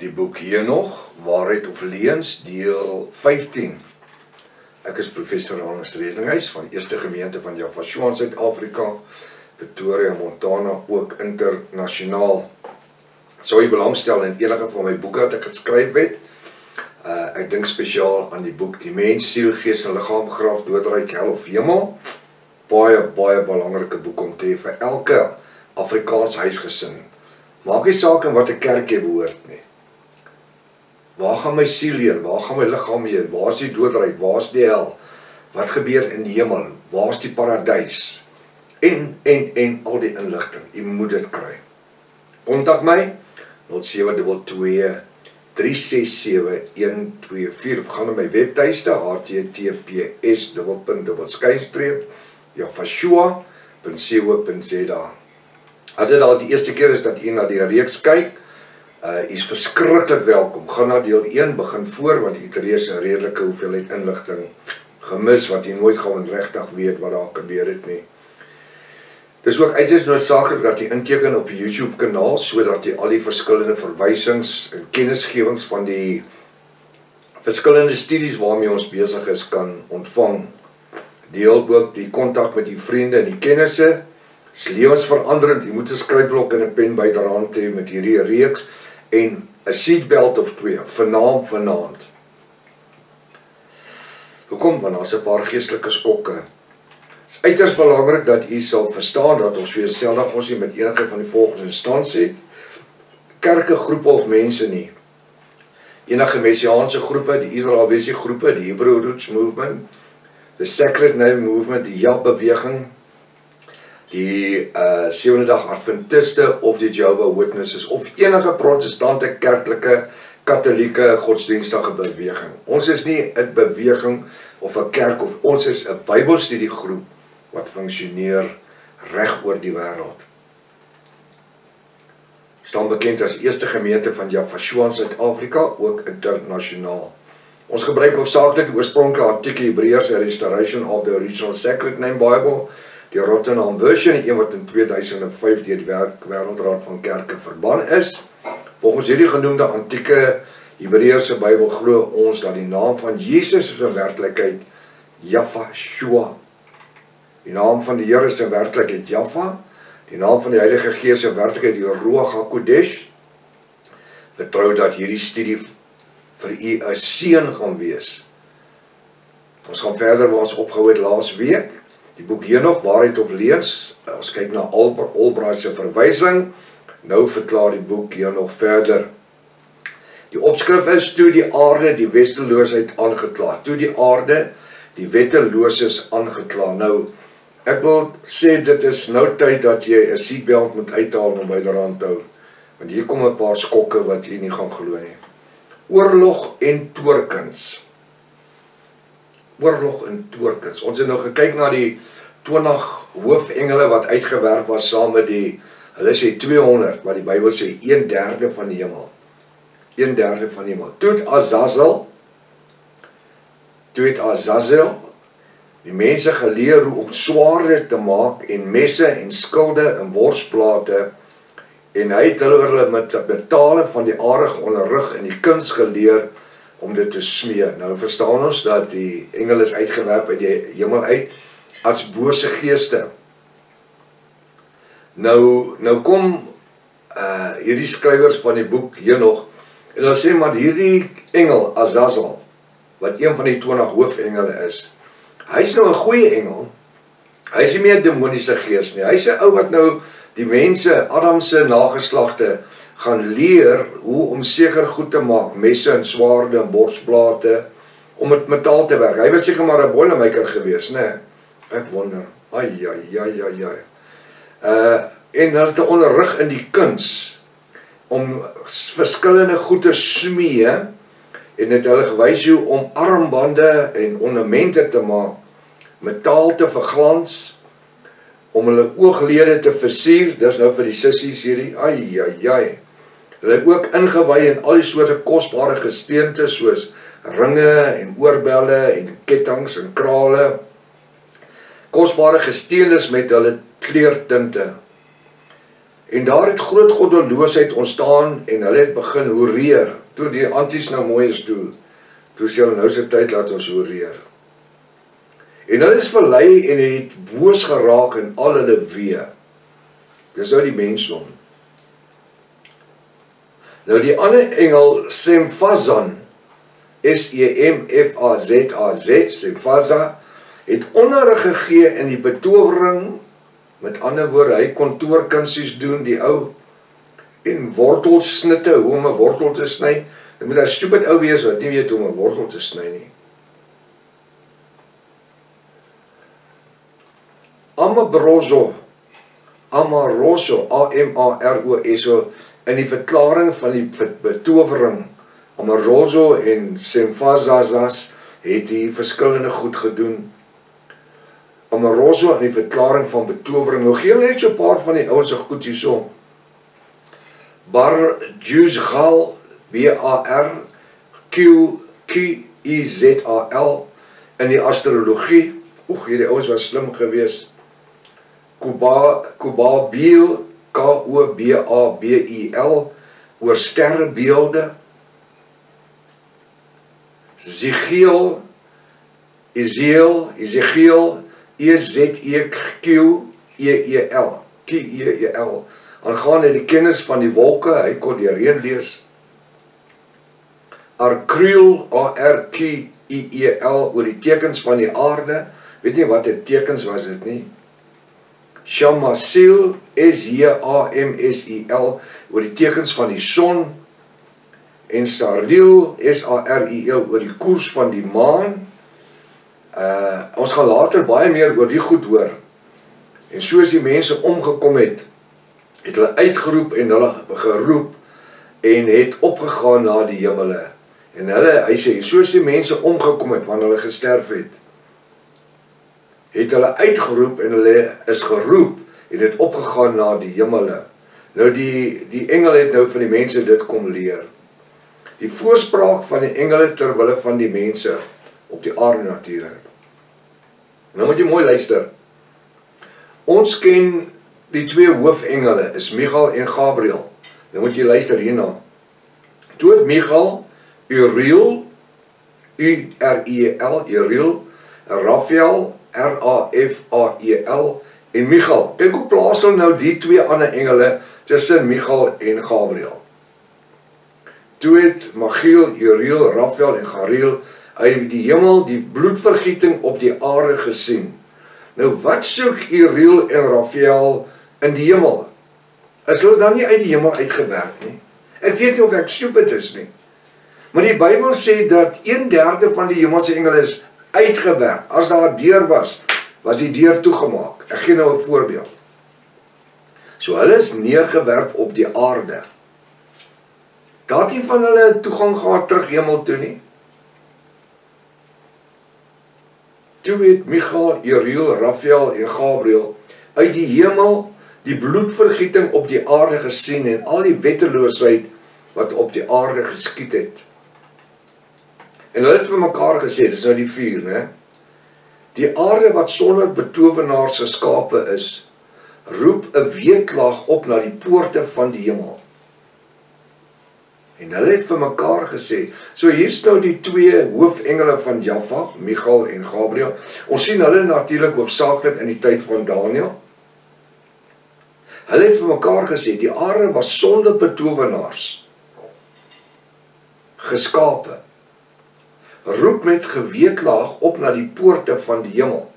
Die boek hier nog, Waarheid of Leuns, deel 15. Ek is professor Hannes Redinghuis van die Eerste Gemeente van Jaffa in Suid-Afrika, Pretoria, Montana, ook internasionaal. Sou jy belangstel in enige van my boeke wat ek geskryf het? Ek dink spesiaal aan die boek Die Mens, Siel, Gees en Liggaam, Graf, Doodryk, Hel of Hemel. Baie belangrike boek om te hê vir elke Afrikaans huisgesin. Maak nie saak in watter kerk jy behoort nie. Waar gaan my siel heen? Waar gaan my liggaam heen? Waar is die doodryk? Waar is die hel? Wat gebeur in die hemel? Waar is die paradys? En al die inligting. Jy moet dit kry. Kontak my 0722 367 124 of gaan na my webtuiste https://jaffa.co.za. As dit al die eerste keer is dat jy na die reeks kyk, is verskriklik welkom. Gaan na deel 1, begin voor, want jy het reeds 'n redelike hoeveelheid inligting gemis, wat jy nooit gaan regtig weet wat daar gebeur het nie. Dis ook uiters noodsaaklik dat jy inteken op die YouTube kanaal, sodat jy al die verskillende verwysings en kennisgewings van die verskillende studies waarmee ons besig is kan ontvang. Deel ook die kontak met die vriende en die kennisse. Dis lewensveranderend, jy moet 'n skryfblok en 'n pen byderhand hê met hierdie reeks en 'n seatbelt of 2, vanaand. Hoekom? Want daar's 'n paar geestelike skokke. Dit is uiters belangrik dat u sal verstaan dat ons weer selfs ons nie met enige van die volgende instansie, kerke, groepe of mense nie. Enige messiaanse groepe, die Israeliese groepe, die Hebrew Roots Movement, the Sacred Name Movement, die JAP-beweging, die Sewende-dag Adventiste of die Jehovah's Witnesses of enige protestante, kerklike, katholieke, godsdienstige beweging. Ons is nie 'n beweging of 'n kerk of ons is 'n Bybelstudiegroep wat funksioneer reg oor die wêreld. Staan bekend as Eerste Gemeente van Jaffa in Suid-Afrika, ook internasionaal. Ons gebruik hoofsaaklik die oorspronklike antieke Hebreërs Restoration of the Original Sacred Name Bible, die Rotterdam version, een wat in 2005 deur die Wêreldraad van Kerke verban is. Volgens hierdie genoemde antieke Hebreëse Bybel glo ons dat die naam van Jesus is in werklikheid Jaffa. Die naam van die Here is in werklikheid Jaffa. Die naam van die Heilige Gees in werklikheid die Ruach HaKodesh. Vertrou dat hierdie studie vir u 'n seën gaan wees. Ons gaan verder waar ons opgehou het laas week. Die boek hier nog, Waarheid of Leuns. Ons kyk na Albright se verwysing. Nou verklaar die boek hier nog verder. Die opskrif is toe die aarde die wetteloosheid aangekla. Toe die aarde die wettelooses aangekla. Nou, ek wil sê dit is nou tyd dat jy 'n seatbelt moet uithaal om byderhand te hou. Want hier kom 'n paar skokke wat jy nie gaan glo nie. Oorlog en toorkuns. Oorlog en toorkuns. Ons het nou gekyk na die 20 hoofengele wat uitgewerp was saam met die, hulle sê 200, maar die Bybel sê 1/3 van die hemel. 1/3 van die hemel. Toe het Azazel die mense geleer hoe om swaarde te maak en messe en skilde en worsplate, en hy het hulle met metale van die aarde onderrig en die kuns geleer om dit te smee. Nou verstaan ons dat die engele is uitgewerp uit die hemel uit as bose geeste. Nou kom hierdie skrywers van die boek hier nog, en hulle sê maar hierdie engel Azazel, wat een van die 20 hoofengele is, hy is nou 'n goeie engel. Hy is nie meer 'n demoniese gees nie. Hy is 'n ou wat nou die mense, Adam se nageslagte, gaan leer hoe om seker goed te maak, messe en swaarde en borsplate, om met metaal te werk. Hy was seker maar 'n boilermaker gewees, né? Ek wonder. En hulle te onderrig in die kuns om verskillende goed te smee, en het hulle gewys hoe om armbande en ornamente te maak, metaal te verglans, om hulle ooglede te versier. Dis nou vir die sissies hierdie. Hulle het ook ingewy in al die soorte kosbare gesteente soos ringe en oorbelle en kettinge en krale. Kosbare gesteentes met hulle kleurtinte. En daar het groot goddeloosheid ontstaan en hulle het begin hoereer. Toe die anties nou mooi is toe sê hulle nou se tyd laat ons hoereer. En hulle is verlei en het boos geraak in al hulle wee. Dis nou die mensdom. Nou die ander engel, Semfazan, S-E-M-F-A-Z-A-Z, Semfaza, het onderrig gegee in die betowering, met ander woorde, hy kon toorkunsies doen, die ou, en wortelsnitte, hoe om 'n wortel te sny. Dit moet 'n stupid ou wees wat nie weet hoe om 'n wortel te sny nie. Amaroso, A-M-A-R-O-S-O, in die verklaring van die betowering, Amaroso en Semfazazas het die verskillende goed gedoen. Amaroso in die verklaring van betowering, nou gee net so 'n paar van die ouens se goed hierso. Bar-Juzgal, B-A-R-Q-I-Z-A-L, in die astrologie, hierdie ouens was slim geweest. Kobabil, K-O-B-A-B-I-L, oor sterrebeelde. Ezekiel, E-Z-E-Q-E-E-L, Q-E-E-L, aangaande die kennis van die wolke, hy kon die reën lees. Arkreel, A-R-Q-E-E-L, oor die tekens van die aarde, weet nie wat die tekens was dit nie. Shamasil, S-J-A-M-S-I-L, oor die tekens van die son. En Saril, S-A-R-I-L, oor die koers van die maan. Ons gaan later baie meer oor die goed hoor. En soos die mense omgekom het hulle uitgeroep en hulle geroep en het opgegaan na die hemele. En hy sê, soos die mense omgekom het wanneer hulle gesterf het hulle uitgeroep en hulle is geroep en het opgegaan na die hemele. Nou die engel het nou van die mense dit kom leer. Die voorspraak van die engele terwille van die mense op die aarde natuurlik. Nou moet jy mooi luister. Ons ken die twee hoofengele, is Michael en Gabriel. Nou moet jy luister hierna. Toe het Michael, Uriel, U-R-I-E-L, Uriel, Raphael, R-A-F-A-E-L, en Michael. Kyk hoe plaas hulle nou die twee ander engele tussen Michael en Gabriel. Toe het Magiel, Uriel, Raphael en Gariel uit die hemel die bloedvergieting op die aarde gesien. Nou wat soek Uriel en Raphael in die hemel? Is hulle dan nie uit die hemel uitgewerk nie? Ek weet nie of ek stupid is nie. Maar die Bybel sê dat 1/3 van die hemelse engele is uitgewerk. As daar 'n deur was die deur toegemaak. Ek gee nou 'n voorbeeld. So hulle is neergewerp op die aarde. Daar het nie van hulle toegang gehad terug hemel toe nie. Toe het Michael, Uriel, Raphael en Gabriel uit die hemel die bloedvergieting op die aarde gesien en al die wetteloosheid wat op die aarde geskied het. En hulle het vir mekaar gesê, dis nou die 4, né? Die aarde wat sonder betowenaars geskape is, roep 'n weeklaag op na die poorte van die hemel. En hulle het vir mekaar gesê, so hier's nou die twee hoofengele van Jaffa, Michael en Gabriel. Ons sien hulle natuurlik hoofsaaklik in die tyd van Daniël. Hulle het vir mekaar gesê, die aarde was sonder betowenaars geskape. Roep met geweeklaag op na die poorte van die hemel.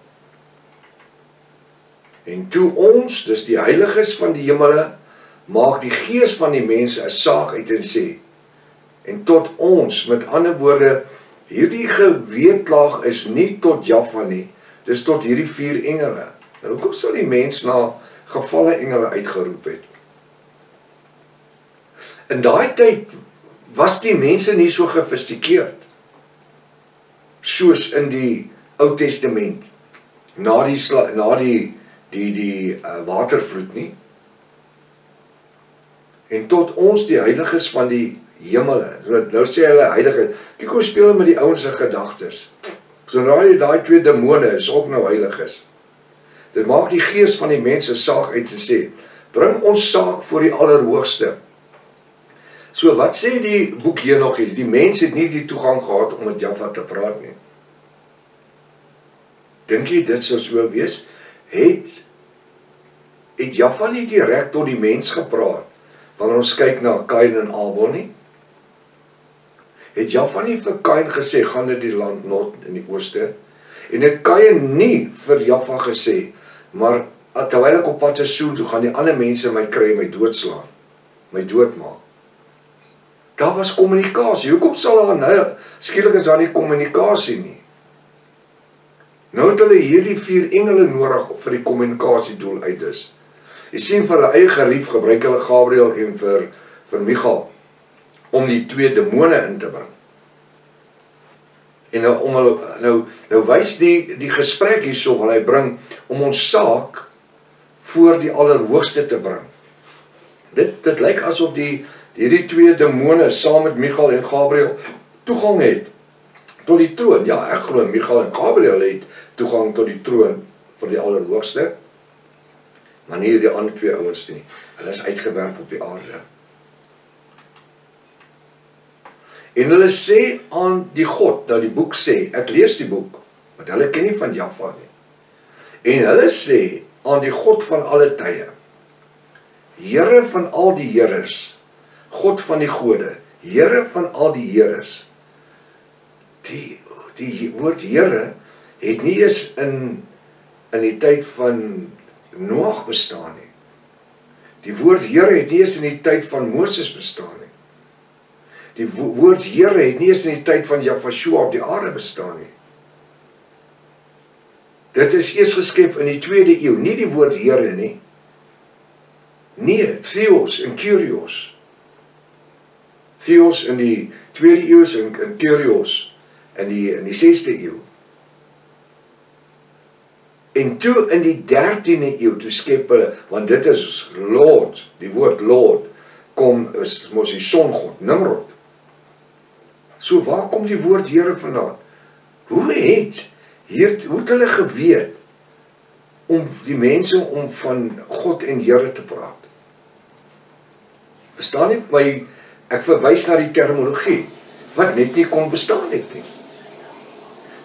En toe ons, dus die heiliges van die hemele, maak die gees van die mense 'n saak uit en sê, en tot ons, met ander woorde, hierdie geweeklaag is nie tot Jaffa nie, dis tot hierdie 4 engele. Nou, hoekom sal die mens na gevalle engele uitgeroep het? In daai tyd was die mense nie so gefistikeerd soos in die Ou Testament, na die watervloed nie. En tot ons die heiliges van die hemele, nou sê hulle heilige, kyk hoe speel hulle met die ouens se gedagtes. So daai 2 demone is ook nou heiliges. Dit maak die gees van die mense saak uit en sê, Bring ons saak voor die Allerhoogste. So wat sê die boek hier nog eens? Die mens het nie die toegang gehad om met Jaffa te praat nie. Dink jy dit sou so wees? Het Jaffa nie direk tot die mens gepraat, wanneer ons kyk na Kain en Abel nie? Het Jaffa nie vir Kain gesê, gaan na die land Nod in die ooste? En het Kain nie vir Jaffa gesê, maar terwyl ek op pad is soen toe, gaan die ander mense my kry, my doodslaan, my doodmaak. Daar was kommunikasie. Hoekom sal daar nou, skielik is daar nie kommunikasie nie? Nou het hulle hierdie 4 engele nodig vir die kommunikasiedoel uit is. Jy sien vir hulle eie gerief gebruik hulle Gabriel en vir Michael om die 2 demone in te bring. En nou wys die gesprek hierso wat hy bring om ons saak voor die Allerhoogste te bring. Dit lyk asof hierdie 2 demone saam met Michael en Gabriel toegang het tot die troon. Ja, ek glo Michael en Gabriel het toegang tot die troon vir die Allerhoogste, maar nie die ander 2 ouens nie. Hulle is uitgewerp op die aarde. En hulle sê aan die God, nou die boek sê, ek lees die boek, want hulle ken nie van Jaffa nie. En hulle sê aan die God van alle tye, Here van al die Heres, God van die gode, Here van al die Heres. Die woord Here het nie eens in die tyd van Noag bestaan nie. Die woord Here het nie eens in die tyd van Moses bestaan nie. Die woord Here het nie eens in die tyd van Jafashua op die aarde bestaan nie. Dit is eers geskep in die 2de eeu, nie die woord Here nie. Nee, Theos en Kyrios. Theos in die 2de eeu en Kyrios in die 6de eeu. En toe in die 13de eeu, toe skep hulle, want dit is Lord, die woord Lord, is mos die songod, Nimrod. So waar kom die woord Here vandaan? Hoe het hulle geweet om die mense om van God en Here te praat? Verstaan nie vir my, ek verwys na die terminologie, wat net nie kon bestaan het nie.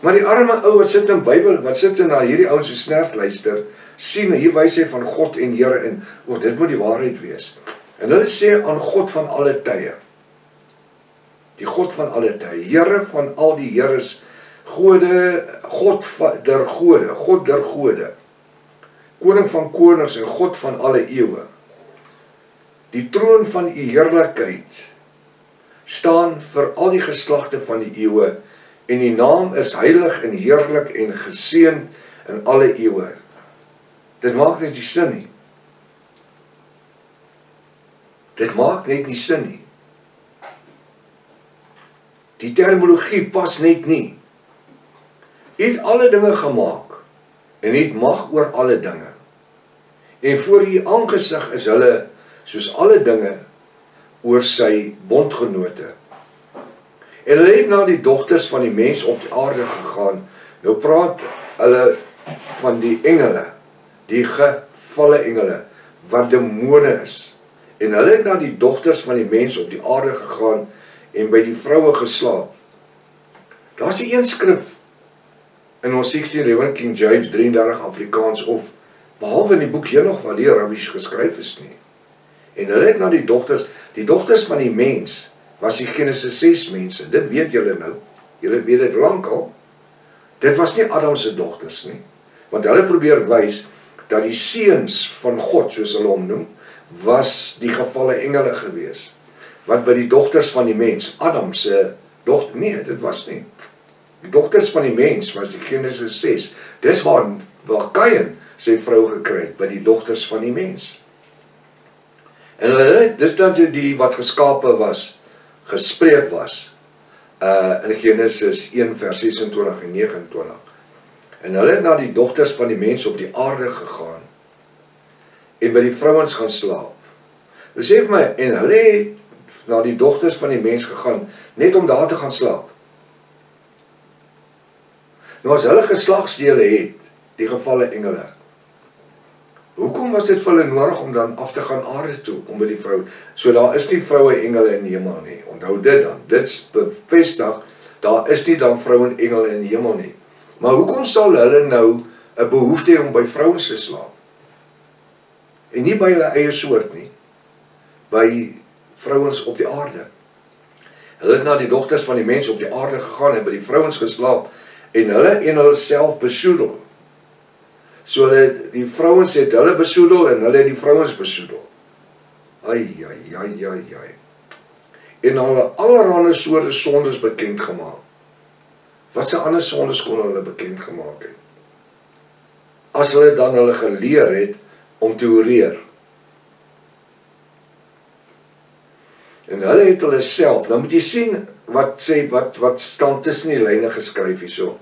Maar die arme ou wat sit in Bybel, wat sit in na hierdie ouens so snert luister, sien, hier wys hy van God en Here en, dit moet die waarheid wees. En hulle sê aan God van alle tye, die God van alle tye, Here van al die Heres, gode, God der gode, koning van konings en God van alle eeue. Die troon van u heerlikheid staan vir al die geslagte van die eeue, en die naam is heilig en heerlik en geseën in alle eeue. Dit maak net nie sin nie. Dit maak net nie sin nie. Die terminologie pas net nie. U het alle dinge gemaak, en u het mag oor alle dinge. En voor u aangesig is hulle, soos alle dinge, oor sy bondgenote. En hulle het na die dogters van die mens op die aarde gegaan. Nou praat hulle van die engele, die gevalle engele, wat demone is. En hulle het na die dogters van die mens op die aarde gegaan, en by die vroue geslaap. Daar is die een skrif, in ons 16 Reverend King James 33 Afrikaans, of behalwe in die boek hier nog, wat die Arabisch geskryf is nie. En hulle het na die dogters van die mens, was die Genesis 6 mense, dit weet julle nou, julle weet dit lang al, dit was nie Adamse dogters nie, want hulle probeer wys, dat die seuns van God, soos hulle hom noem, was die gevalle engele gewees, wat by die dogters van die mens, Adamse dogter, nee, dit was nie, die dogters van die mens, was die Genesis 6, dis waar Kain sy vrou gekry het, by die dogters van die mens, en hulle, dis dan die wat geskape was, gespreek was, in Genesis 1 vers 26 en 29. En hulle het na die dogters van die mens op die aarde gegaan, en by die vrouens gaan slaap. Besef my, en hulle het na die dogters van die mens gegaan, net om daar te gaan slaap. Nou as hulle geslagsdele het, die gevalle engele, Hoekom was dit vir hulle nodig om dan af te gaan aarde toe, om by die vrou? So daar is nie vroue engele in die hemel nie. Onthou dit dan. Dit bevestig, daar is nie dan vroue en engele in die hemel nie. Maar hoekom sal hulle nou 'n behoefte hê om by vrouens te slaap? En nie by hulle eie soort nie, by vrouens op die aarde. Hulle het na die dogters van die mense op die aarde gegaan en by die vrouens geslaap en hulle self besoedel. So die vrouens het hulle besoedel en hulle het die vrouens besoedel. Ai. En hulle allerhande soorte sondes bekend gemaak. Wat se ander sondes kon hulle bekend gemaak het? As hulle dan hulle geleer het om te oreer. En hulle het hulle self, nou moet jy sien wat staan tussen die lyne geskryf hierso.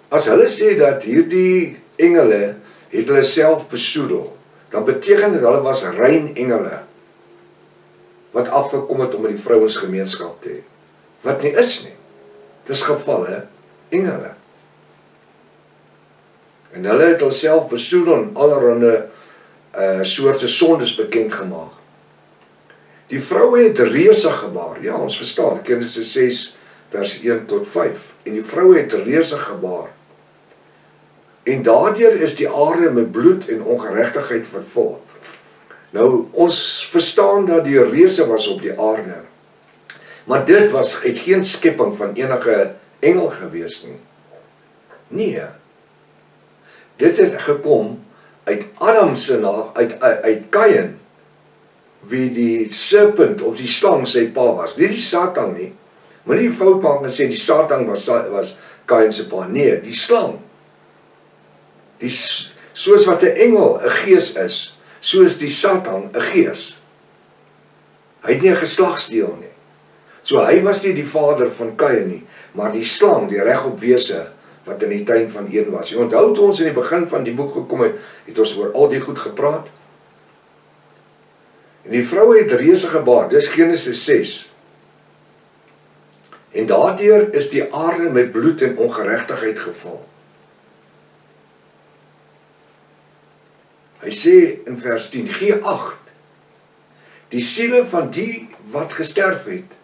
As hulle sê dat hierdie engele het hulle self besoedel, dan beteken dit hulle was rein engele wat afgekom het om met die vrouens gemeenskap te hê. Wat nie is nie. Dis gevalle engele. En hulle het hulle self besoedel en allerhande soorte sondes bekend gemaak. Die vroue het reuse gebaar. Ja, ons verstaan. Genesis 6 vers 1 tot 5. En die vroue het reuse gebaar. En daardeur is die aarde met bloed en ongeregtigheid vervul. Nou, ons verstaan dat die reuse was op die aarde. Maar dit het geen skepping van enige engel gewees nie. Nee. Dit het gekom uit Adam se uit Kain, wie die serpent of die slang sy pa was. Nie die Satan nie. Maar nie die fout maak en sê die Satan was Kain se pa. Nee, die slang. Soos wat 'n engel 'n gees is, so is die Satan 'n gees. Hy het nie 'n geslagsdeel nie. So hy was nie die vader van Kain nie, maar die slang, die regop wese wat in die tuin van Eden was. Jy onthou toe ons in die begin van die boek gekom het ons oor al die goed gepraat. En die vroue het reuse gebaar, dis Genesis 6. En daardeur is die aarde met bloed en ongeregtigheid gevul. Hy sê in vers 10, gee agt, die siele van die wat gesterf het,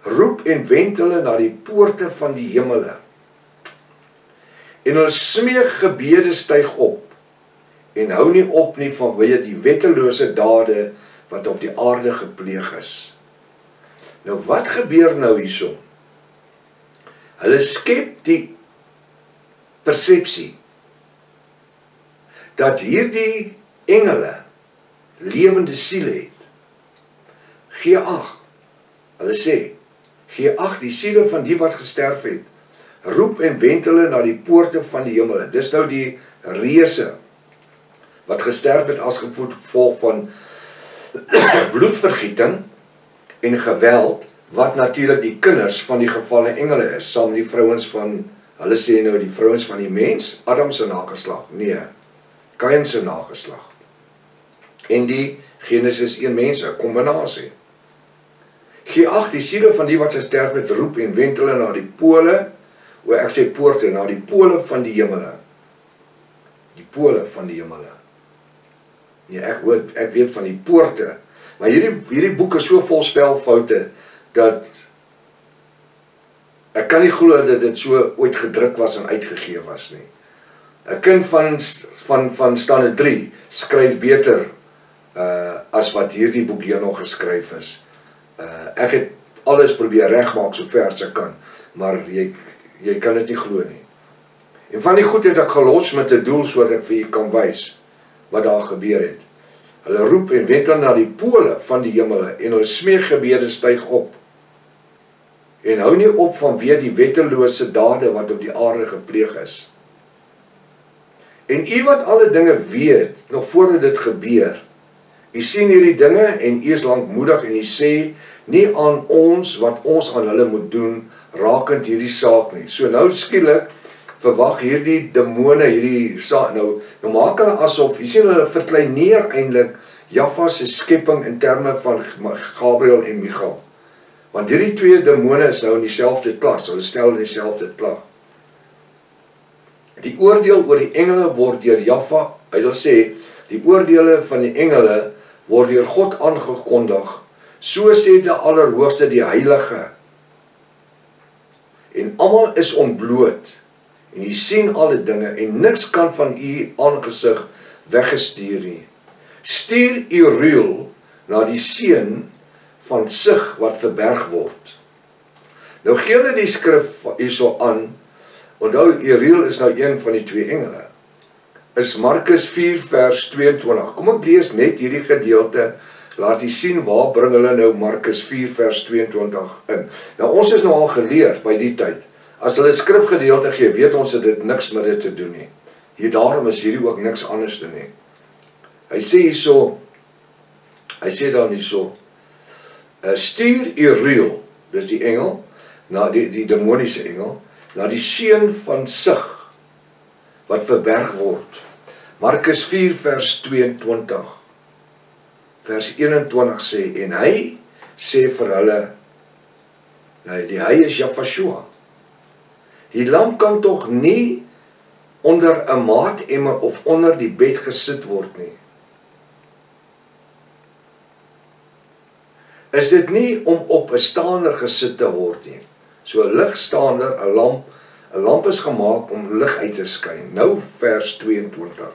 roep en wend hulle na die poorte van die hemele. En ons smeekgebede styg op, en hou nie op nie vanweë die wettelose dade wat op die aarde gepleeg is. Nou wat gebeur nou hierso? Hulle skep die persepsie dat hierdie engele lewende siele het. Gee ag. Hulle sê, gee ag die siele van die wat gesterf het. Roep en wend hulle na die poorte van die hemele. Dis nou die reuse wat gesterf het as gevolg van bloedvergieting en geweld, wat natuurlik die kinders van die gevalle engele is, saam die vrouens van, hulle sê nou die vrouens van die mens, Adam se nageslag, nee, Kain se nageslag. En die Genesis 1 mense, 'n kombinasie. Gee ag die siele van die wat gesterf het, roep en wend hulle na die pole, ek sê poorte, na die pole van die hemele. Die pole van die hemele. Nee, ek weet van die poorte, maar hierdie boek is so vol spelfoute, dat ek kan nie glo dat dit so ooit gedruk was en uitgegee was nie. 'n kind van standaard 3 skryf beter as wat hierdie boek hier nog geskryf is. Ek het alles probeer regmaak so ver as ek kan, maar jy kan dit nie glo nie. En van die goed het ek gelos met 'n doel sodat ek vir julle kan wys wat daar gebeur het. Hulle roep en wend dan na die pole van die hemele en hulle smeekgebede styg op. En hou nie op vanweë die wettelose dade wat op die aarde gepleeg is. En u wat alle dinge weet, nog voordat dit gebeur, u sien hierdie dinge en u is lankmoedig en u sê nie aan ons wat ons aan hulle moet doen rakend hierdie saak nie. So nou skielik verwag hierdie demone nou maak hulle asof, jy sien hulle verkleineer eintlik Jaffa se skepping in terme van Gabriel en Michael. Want hierdie twee demone is nou in dieselfde klas, hulle stel in dieselfde klas. Die oordeel oor die engele word deur Jaffa, hy wil sê, Die oordeele van die engele word deur God aangekondig. So sê die Allerhoogste, die Heilige. En almal is ontbloot. En u sien alle dinge en niks kan van u aangesig weggestuur nie. Stuur Uriel na die seun van Sig wat verberg word. Nou gee hulle die skrif hierso aan. Onthou, Uriel is nou een van die twee engele. Is Markus 4 vers 22. Kom ek lees net hierdie gedeelte. Laat jy sien waar bring hulle nou Markus 4 vers 22 in. Nou ons is nou al geleer by die tyd. As hulle skrifgedeelte gee, weet ons dat dit niks met dit te doen nie. Hier daarom is hierdie ook niks anders te nie. Hy sê hierso, hy sê dan hierso, stuur Uriel, dis die engel, na die demoniese engel, na die seun van Sig, wat verberg word. Markus 4 vers 22, vers 21 sê, en hy sê vir hulle, die hy is Jafashua. Die lamp kan tog nie onder 'n maatemmer of onder die bed gesit word nie. Is dit nie om op 'n staander gesit te word nie. So 'n ligstaander, 'n lamp is gemaak om lig uit te skyn. Nou vers 22.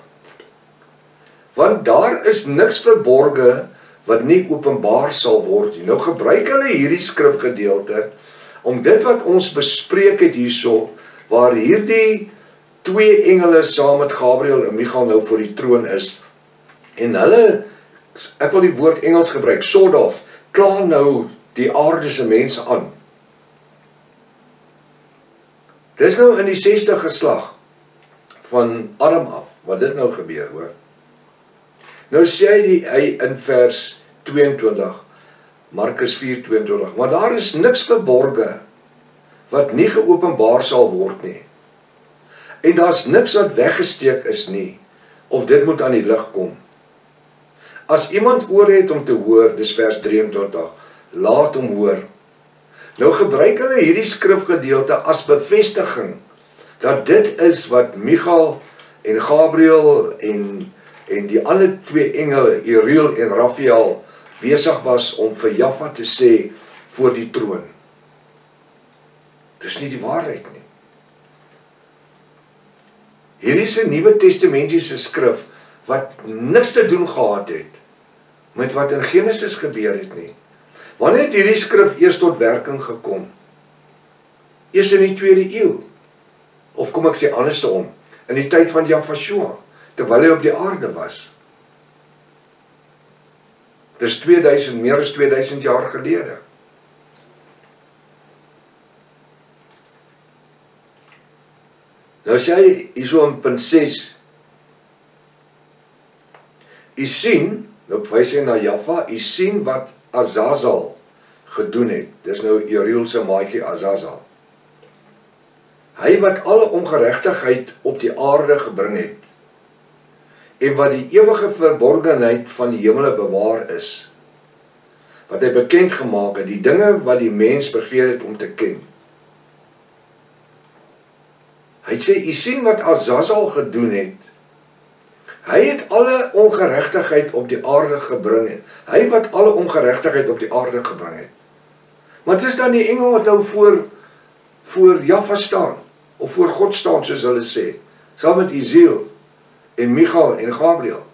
Want daar is niks verborge wat nie openbaar sal word nie. Nou gebruik hulle hierdie skrifgedeelte om dit wat ons bespreek het hierso, waar hierdie twee engele saam met Gabriel en Michael nou voor die troon is, en hulle, ek wil die woord Engels gebruik, sort of, kla nou die aardse mense aan. Dis nou in die 60 geslag van Adam af, wat dit nou gebeur, hoor. Nou sê hy in vers 22, Markus 4:22, maar daar is niks verborge wat nie geopenbaar sal word nie. En daar's niks wat weggesteek is nie, of dit moet aan die lig kom. As iemand oor het om te hoor, dis vers 23, laat hom hoor. Nou gebruik hulle hierdie skrifgedeelte as bevestiging, dat dit is wat Michael en Gabriel en die ander twee engele, Uriel en Raphael, besig was om vir Jaffa te sê voor die troon. Dis nie die waarheid nie. Hierdie is 'n Nuwe Testamentiese skrif wat niks te doen gehad het met wat in Genesis gebeur het nie. Wanneer het hierdie skrif eers tot werking gekom? Eers in die 2de eeu. Of kom ek sê andersom, in die tyd van Jafashua, terwyl hy op die aarde was. Dis meer as 2000 jaar gelede. Nou sê hy hierso in punt 6, u sien, nou wys hy na Jaffa, u sien wat Azazel gedoen het. Dis nou Uriel se maatjie Azazel. Hy wat alle ongeregtigheid op die aarde gebring het, en wat die ewige verborgenheid van die hemele bewaar is, wat hy bekend gemaak het, die dinge wat die mens begeer het om te ken. Hy sê, u sien wat Azazel gedoen het. Hy het alle ongeregtigheid op die aarde gebring het. Hy wat alle ongeregtigheid op die aarde gebring het. Maar het is dan die engel wat nou voor Jaffa staan, of voor God staan, soos hulle sê, saam met Isiel, en Michael en Gabriel.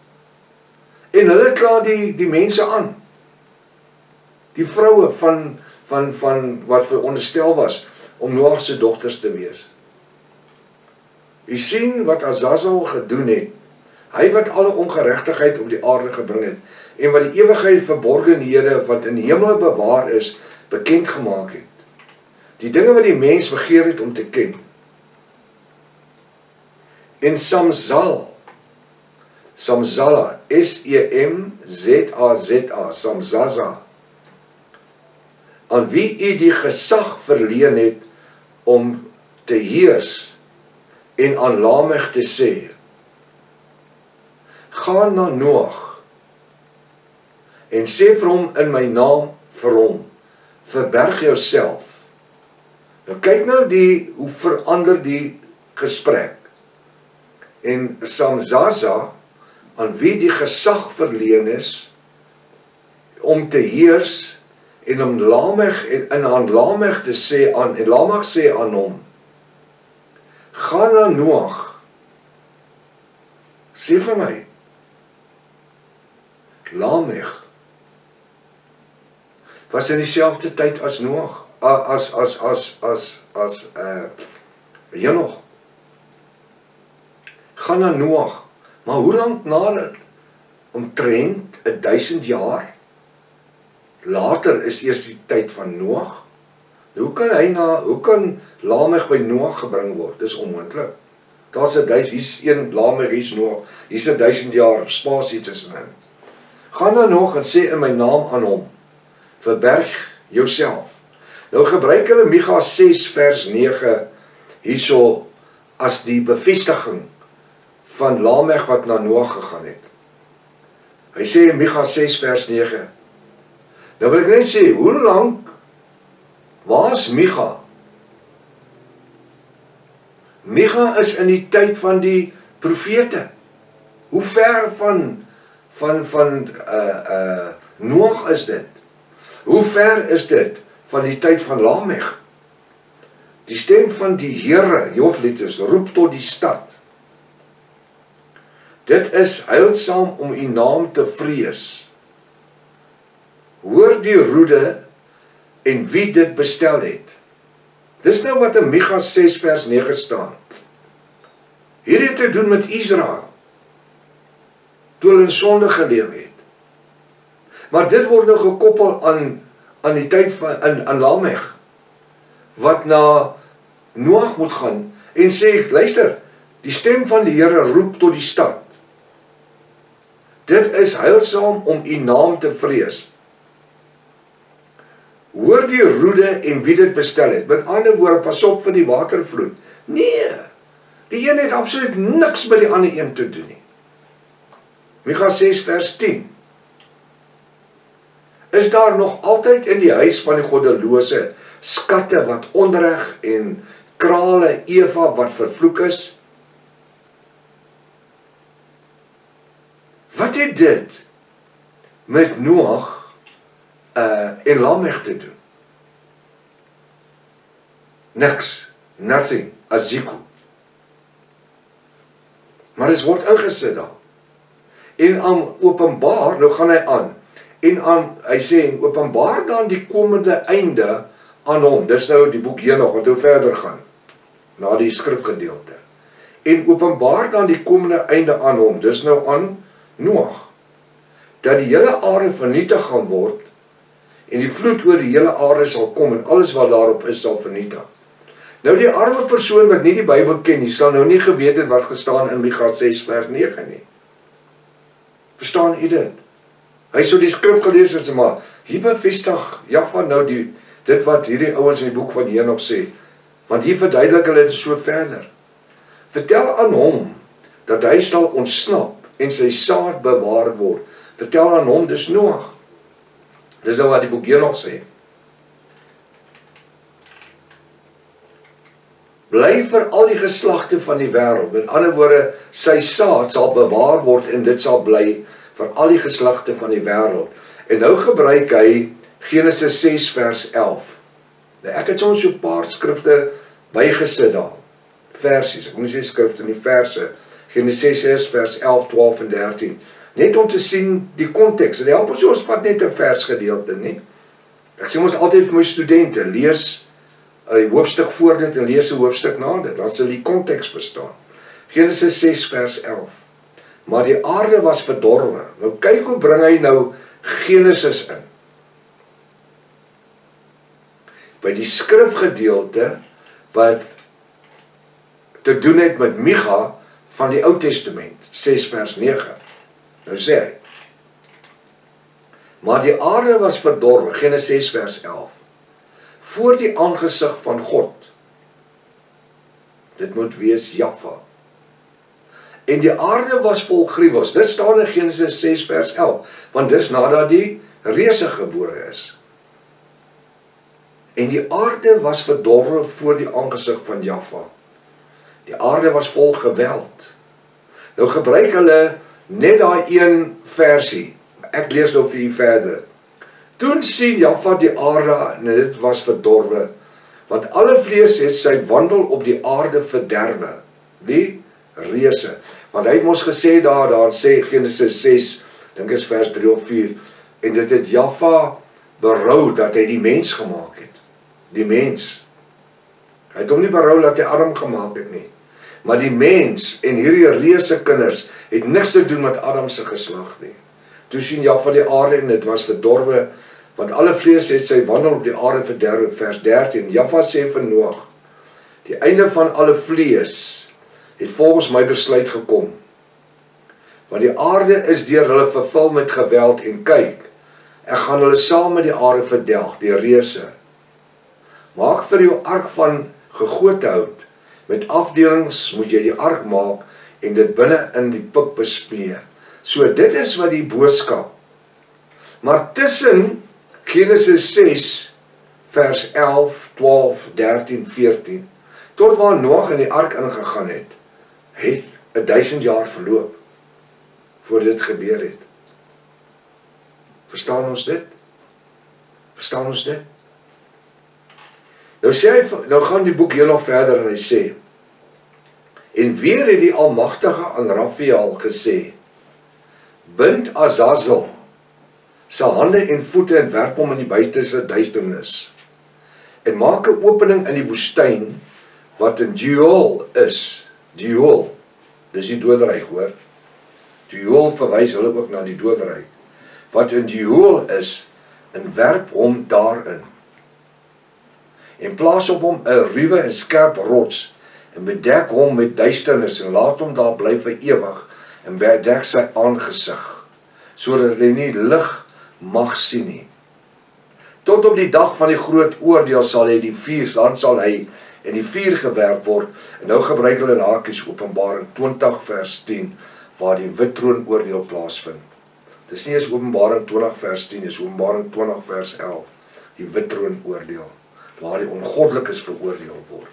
En hulle kla die mense aan. Die vroue van wat veronderstel was, om Noag se dogters te wees. U sien wat Azazel gedoen het, hy wat alle ongeregtigheid op die aarde gebring het, en wat die ewigheid verborgenhede wat in die hemel bewaar is, bekend gemaak het. Die dinge wat die mens begeer het om te ken. En Samzala, S-E-M-Z-A-Z-A, Samzaza, aan wie u die gesag verleen het om te heers, en aan Lamech te sê, gaan na Noag, en sê vir hom in my naam vir hom, verberg jouself. Nou kyk nou hoe verander die gesprek. En Samzaza aan wie die gesag verleen is om te heers en om Lamech en aan Lamech te sê aan en Lamech sê aan hom: gaan na Noag. Sê vir my, Lamech was in dieselfde tyd as Noag, as Henog. Gaan na Noag. Maar hoe lank na dit? Omtrent 1000 jaar. Later is eers die tyd van Noag. Hoe kan Lamech by Noag gebring word? Dis onmoontlik. Daar's hier's een Lamech, hier's Noag. Hier's 1000 jaar spasie tussenin. Gaan na Noag en sê in my naam aan hom: verberg jouself. Nou gebruik hulle Micha 6 vers 9 hierso as die bevestiging van Lamech wat na Noag gegaan het. Hy sê in Micha 6 vers 9. Nou wil ek net sê, hoe lank was Micha? Micha is in die tyd van die profete. Hoe ver van Noag is dit? Hoe ver is dit van die tyd van Lamech? Die stem van die Here, Jofletus, roep tot die stad. Dit is heilsaam om u naam te vrees. Hoor die roede en wie dit bestel het. Dis nou wat in Micha 6 vers 9 staan. Hierdie het te doen met Israel, toe hulle in sonde geleef het. Maar dit word nou gekoppel aan die tyd van aan Lamech, wat na Noag moet gaan en sê, luister, die stem van die Here roep tot die stad. Dit is heilsaam om u naam te vrees. Hoor die roede en wie dit bestel het. Met ander woorde, pas op vir die watervloed. Nee, die een het absoluut niks by die ander een te doen nie. Micha 6 vers 10. Is daar nog altyd in die huis van die goddelose skatte wat onreg en krale Eva wat vervloek is? Wat het dit met Noag en Lamech te doen? Niks, nothing, aziko. Maar dit word ingesit daar. En aan Openbaar, nou gaan hy aan, hy sê, en openbaar dan die komende einde aan hom. Dis nou die boek Henog, wat nou verder gaan, na die skrifgedeelte. En openbaar dan die komende einde aan hom, dis nou aan Noag, dat die hele aarde vernietig gaan word, en die vloed oor die hele aarde sal kom, en alles wat daarop is sal vernietig. Nou die arme persoon wat nie die Bybel ken nie, sal nou nie geweet het wat gestaan in Micha 6 vers 9 nie. Verstaan u dit? Hy so die skrif gelees en sê, maar hier bevestig Jaffa nou dit wat hierdie ouens in die boek van Henog sê, want hier verduidelik hulle dit so verder. Vertel aan hom, dat hy sal ontsnap, en sy saad bewaar word. Vertel aan hom, dis Noag. Dis nou wat die boek Henog sê. Bly vir al die geslagte van die wêreld. Met ander woorde, sy saad sal bewaar word en dit sal bly vir al die geslagte van die wêreld. En nou gebruik hy Genesis 6 vers 11. Nou ek het soms so 'n paar skrifte bygesit daar. Versies, ek moet nie sê skrifte nie, verse. Genesis 6 vers 11, 12 en 13. Net om te sien die konteks. En die help ons vat net 'n versgedeelte, nie? Ek sê ons altyd vir my studente, lees 'n hoofstuk voor dit en lees 'n hoofstuk na dit, dan sal jy die konteks verstaan. Genesis 6 vers 11. Maar die aarde was verdorwe. Nou kyk hoe bring hy nou Genesis in. By die skrifgedeelte wat te doen het met Micha van die Ou Testament, 6 vers 9. Nou sê hy, maar die aarde was verdorwe, Genesis 6 vers 11, voor die aangesig van God. Dit moet wees Jaffa. En die aarde was vol gruwels. Dit staan in Genesis 6 vers 11, want dis nadat die reuse gebore is. En die aarde was verdorwe voor die aangesig van Jaffa. Die aarde was vol geweld. Nou gebruik hulle Net daai een versie. Ek lees nou vir u verder. Toen sien Jaffa die aarde en dit was verdorwe, want alle vlees het sy wandel op die aarde verderwe. Die reëse. Want hy het mos gesê daar sê Genesis 6, dink is vers 3 of 4, en dit het Jaffa berou dat hy die mens gemaak het. Die mens. Hy het hom nie berou dat hy Adam gemaak het nie. Maar die mens en hierdie reëse kinders het niks te doen met Adam se geslag nie. Toe sien Jaffa die aarde en dit was verdorwe, want alle vlees het sy wandel op die aarde verderwe. Vers 13. Jaffa sê vir Noag, die einde van alle vlees het volgens my besluit gekom. Want die aarde is deur hulle vervul met geweld en kyk, ek gaan hulle saam met die aarde verdelg, die reëse. Maak vir jou ark van gegote hout. Met afdelings moet jy die ark maak en dit binne in die pik bespee. So dit is wat die boodskap. Maar tussen Genesis 6 vers 11, 12, 13, 14 tot waar Noag in die ark ingegaan het 1000 jaar verloop voor dit gebeur het. Verstaan ons dit? Verstaan ons dit? Nou gaan die boek heel nog verder en hy sê, en weer het die Almagtige aan Rafael gesê, bind Azazel sy hande en voete en werp hom in die buitenste duisternis, en maak 'n opening in die woestyn, wat in Duol is. Duol, dis die doderyk, hoor. Duol verwys hulle ook na die doderyk. Wat in Duol is, en werp hom daarin. En plaas op hom 'n ruwe en skerp rots, en bedek hom met duisternis, en laat hom daar bly vir ewig, en bedek sy aangesig, sodat hy nie lig mag sien nie. Tot op die dag van die groot oordeel sal hy die vuur, dan sal hy in die vuur gewerp word, en nou gebruik hulle in hakies Openbaring 20 vers 10, waar die wit troon oordeel plaasvind. Dis nie eens Openbaring 20 vers 10, dis Openbaring 20 vers 11, die wit troon oordeel, waar die ongoddelikes veroordeel word.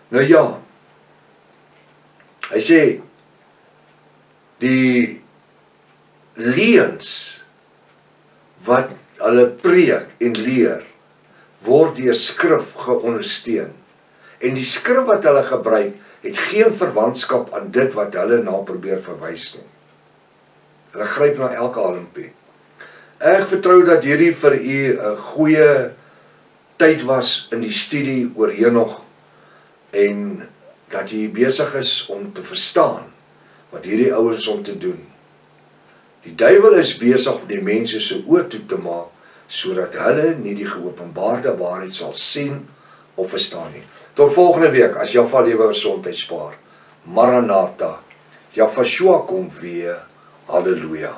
Nou ja, hy sê, die leuns wat hulle preek en leer, word deur skrif geondersteun. En die skrif wat hulle gebruik, het geen verwantskap aan dit wat hulle na probeer verwys nie. Hulle gryp na elke halmpie. Ek vertrou dat hierdie vir u 'n goeie tyd was in die studie oor Henog, en dat jy besig is om te verstaan wat hierdie ouers is om te doen. Die duiwel is besig om die mense se oë toe te maak, sodat hulle nie die geopenbaarde waarheid sal sien of verstaan nie. Tot volgende week, as Jaffa lewe gesondheid spaar. Maranatha, Jaffa kom weer. Halleluja.